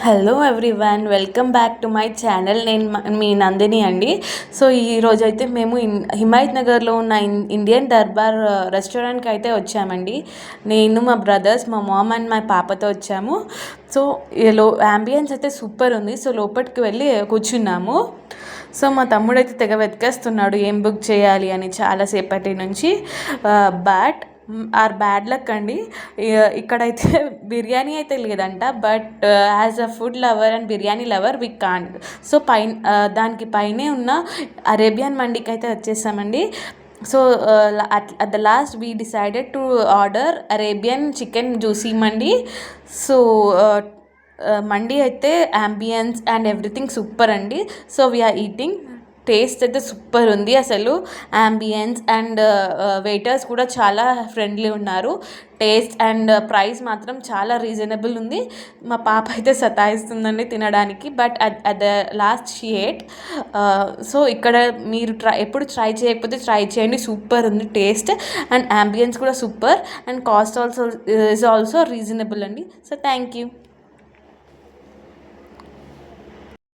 Hello everyone, welcome back to my channel. నేను మీ నందిని అండి. So ఈరోజైతే మేము హిమాయత్ నగర్లో ఉన్న ఇండియన్ దర్బార్ రెస్టారెంట్కి అయితే వచ్చామండి. నేను, మా బ్రదర్స్, మా మామ్ అండ్ మా పాపతో వచ్చాము. సో యాంబియన్స్ అయితే సూపర్ ఉంది. సో లోపలికి వెళ్ళి కూర్చున్నాము. సో మా తమ్ముడు అయితే తెగ వెతికేస్తున్నాడు ఏం బుక్ చేయాలి అని చాలాసేపటి నుంచి. బట్ బ్యాడ్ లక్ అండి. ఇక్కడైతే బిర్యానీ అయితే లేదంట. But as a food lover and biryani lover we can't. So దానికి పైనే ఉన్న అరేబియన్ మండికి అయితే వచ్చేసామండి. So at the last we decided to order Arabian chicken juicy mandi. So mandi అయితే యాంబియన్స్ అండ్ ఎవ్రీథింగ్ సూపర్ అండి. So we are eating. టేస్ట్ అయితే super ఉంది అసలు. యాంబియన్స్ అండ్ వెయిటర్స్ కూడా చాలా ఫ్రెండ్లీ ఉన్నారు. టేస్ట్ అండ్ ప్రైస్ మాత్రం చాలా రీజనబుల్ ఉంది. మా పాప అయితే సతాయిస్తుందండి తినడానికి. But at the last she ate. So ఇక్కడ మీరు ఎప్పుడు ట్రై చేయకపోతే ట్రై చేయండి. సూపర్ ఉంది టేస్ట్ అండ్ యాంబియన్స్ కూడా super and cost also is also reasonable అండి. So thank you.